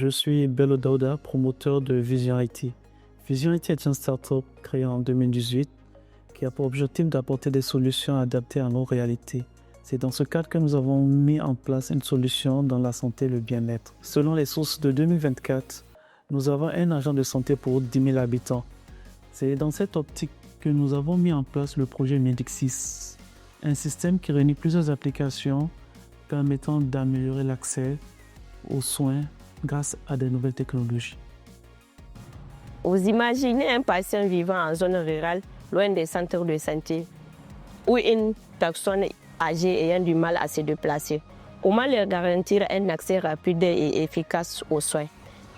Je suis Bello Daouda, promoteur de Vision IT. Vision IT est une start-up créée en 2018 qui a pour objectif d'apporter des solutions adaptées à nos réalités. C'est dans ce cadre que nous avons mis en place une solution dans la santé et le bien-être. Selon les sources de 2024, nous avons un agent de santé pour 10 000 habitants. C'est dans cette optique que nous avons mis en place le projet Medixis, un système qui réunit plusieurs applications permettant d'améliorer l'accès aux soins grâce à de nouvelles technologies. Vous imaginez un patient vivant en zone rurale, loin des centres de santé, ou une personne âgée ayant du mal à se déplacer. Comment leur garantir un accès rapide et efficace aux soins?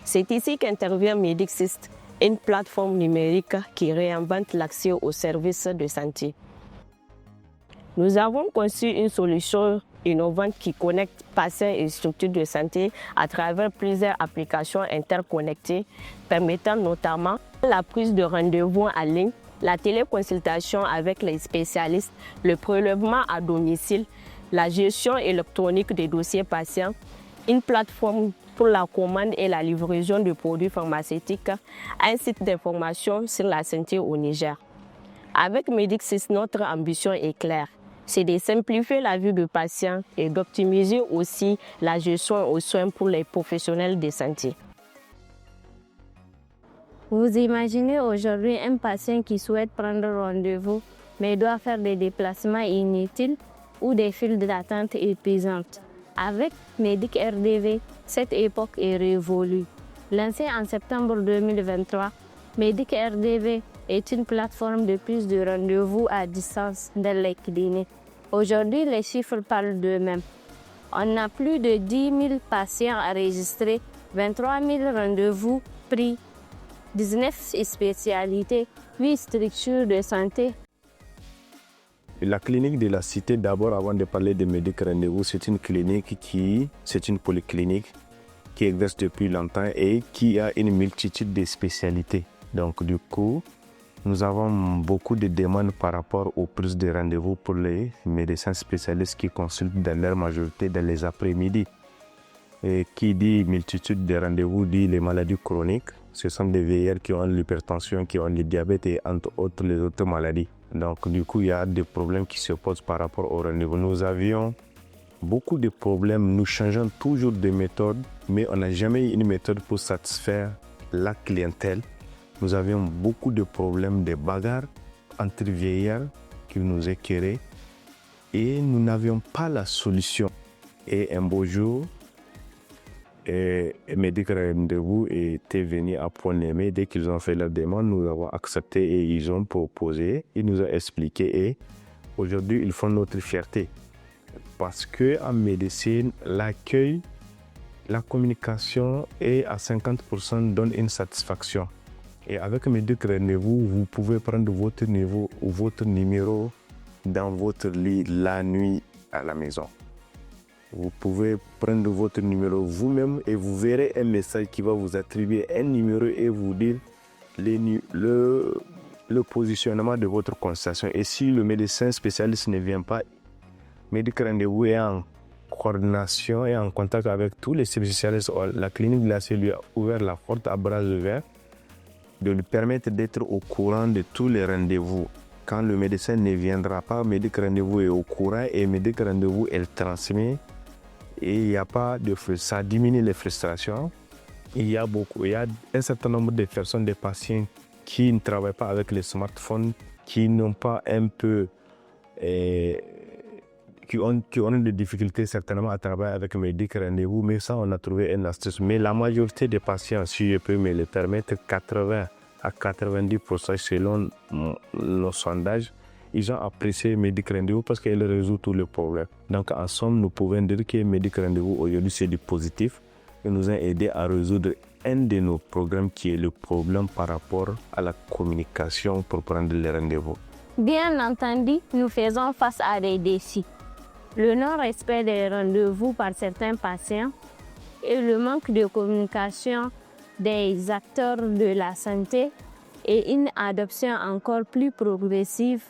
C'est ici qu'intervient Medixis, une plateforme numérique qui réinvente l'accès aux services de santé. Nous avons conçu une solution innovante qui connecte patients et structures de santé à travers plusieurs applications interconnectées, permettant notamment la prise de rendez-vous en ligne, la téléconsultation avec les spécialistes, le prélèvement à domicile, la gestion électronique des dossiers patients, une plateforme pour la commande et la livraison de produits pharmaceutiques, un site d'information sur la santé au Niger. Avec Medixis, notre ambition est claire. C'est de simplifier la vie du patient et d'optimiser aussi la gestion aux soins pour les professionnels de santé. Vous imaginez aujourd'hui un patient qui souhaite prendre rendez-vous mais doit faire des déplacements inutiles ou des files d'attente épuisantes. Avec Medic RDV, cette époque est révolue. Lancée en septembre 2023, Medic RDV est une plateforme de prise de rendez-vous à distance dans les cliniques. Aujourd'hui, les chiffres parlent d'eux-mêmes. On a plus de 10 000 patients enregistrés, 23 000 rendez-vous pris, 19 spécialités, 8 structures de santé. La clinique de la Cité, d'abord, avant de parler de Medic Rendez-vous, c'est une polyclinique qui existe depuis longtemps et qui a une multitude de spécialités. Donc, du coup, nous avons beaucoup de demandes par rapport aux prises de rendez-vous pour les médecins spécialistes qui consultent dans leur majorité dans les après-midi. Et qui dit multitude de rendez-vous dit les maladies chroniques. Ce sont des vieillards qui ont l'hypertension, qui ont le diabète et entre autres les autres maladies. Donc du coup, il y a des problèmes qui se posent par rapport au rendez-vous. Nous avions beaucoup de problèmes, nous changeons toujours de méthode, mais on n'a jamais eu une méthode pour satisfaire la clientèle. Nous avions beaucoup de problèmes, de bagarres entre vieillards qui nous éclairaient et nous n'avions pas la solution. Et un beau jour, Medic Rendez-vous était venu à Point-Lemay. Dès qu'ils ont fait leur demande, nous avons accepté et ils ont proposé, ils nous ont expliqué et aujourd'hui ils font notre fierté. Parce qu'en médecine, l'accueil, la communication est à 50% donne une satisfaction. Et avec Medic Rendez-vous, vous pouvez prendre votre numéro dans votre lit la nuit à la maison. Vous pouvez prendre votre numéro vous-même et vous verrez un message qui va vous attribuer un numéro et vous dire le positionnement de votre consultation. Et si le médecin spécialiste ne vient pas, Medic Rendez-vous est en coordination et en contact avec tous les spécialistes. La clinique de la lui a ouvert la porte à bras ouverts de lui permettre d'être au courant de tous les rendez-vous. Quand le médecin ne viendra pas, Medic Rendez-vous est au courant et Medic Rendez-vous elle transmet. Et il n'y a pas de frustration, ça diminue les frustrations. Il y a un certain nombre de personnes, des patients qui ne travaillent pas avec les smartphones, qui n'ont pas qui ont des difficultés certainement à travailler avec Medic Rendez-vous, mais ça on a trouvé une astuce. Mais la majorité des patients, si je peux me le permettre, 80 à 90% selon nos sondages, ils ont apprécié Medic Rendez-vous parce qu'elle résout tous les problèmes. Donc en somme, nous pouvons dire que Medic Rendez-vous aujourd'hui c'est du positif et nous a aidé à résoudre un de nos problèmes qui est le problème par rapport à la communication pour prendre les rendez-vous. Bien entendu, nous faisons face à des défis. Le non-respect des rendez-vous par certains patients et le manque de communication des acteurs de la santé et une adoption encore plus progressive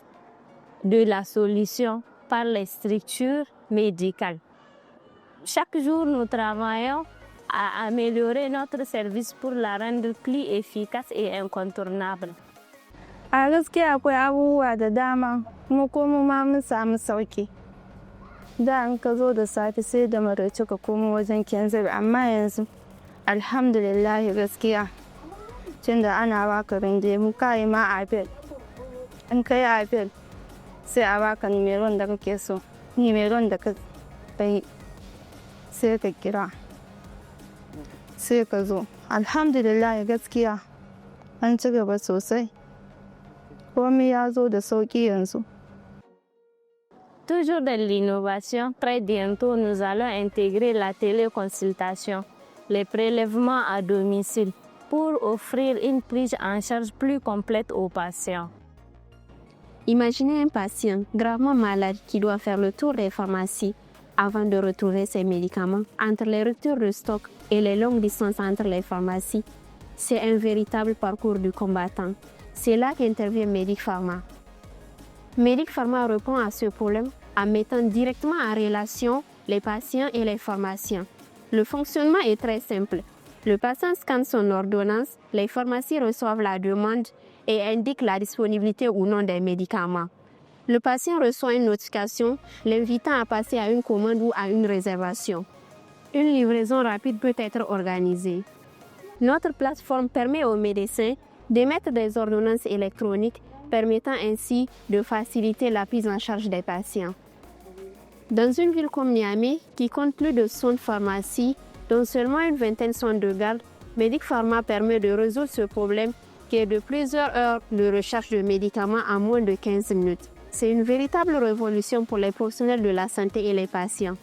de la solution par les structures médicales. Chaque jour, nous travaillons à améliorer notre service pour la rendre plus efficace et incontournable. A gaskiya akwai abubuwa da dama kuma komo ma mun samu sauki. Da in ka zo da safe sai da maraice ka komo wajen kyanzir, amma yanzu alhamdulillah gaskiya tunda ana baka rendezvous ka yi ma apel. In ka yi apel sai a baka numeron da kake so, numeron da ka yi sai ka kira sai ka zo. Alhamdulillah gaskiya an ci gaba sosai. Komai ya zo da sauki yanzu. Toujours de l'innovation, très bientôt nous allons intégrer la téléconsultation, les prélèvements à domicile, pour offrir une prise en charge plus complète aux patients. Imaginez un patient gravement malade qui doit faire le tour des pharmacies avant de retrouver ses médicaments. Entre les ruptures de stock et les longues distances entre les pharmacies, c'est un véritable parcours du combattant. C'est là qu'intervient Medic Pharma. Medic Pharma répond à ce problème en mettant directement en relation les patients et les pharmaciens. Le fonctionnement est très simple. Le patient scanne son ordonnance, les pharmacies reçoivent la demande et indiquent la disponibilité ou non des médicaments. Le patient reçoit une notification l'invitant à passer à une commande ou à une réservation. Une livraison rapide peut être organisée. Notre plateforme permet aux médecins d'émettre des ordonnances électroniques permettant ainsi de faciliter la prise en charge des patients. Dans une ville comme Niamey, qui compte plus de 100 pharmacies, dont seulement une vingtaine sont de garde, Medic Pharma permet de résoudre ce problème qui est de plusieurs heures de recherche de médicaments en moins de 15 minutes. C'est une véritable révolution pour les professionnels de la santé et les patients.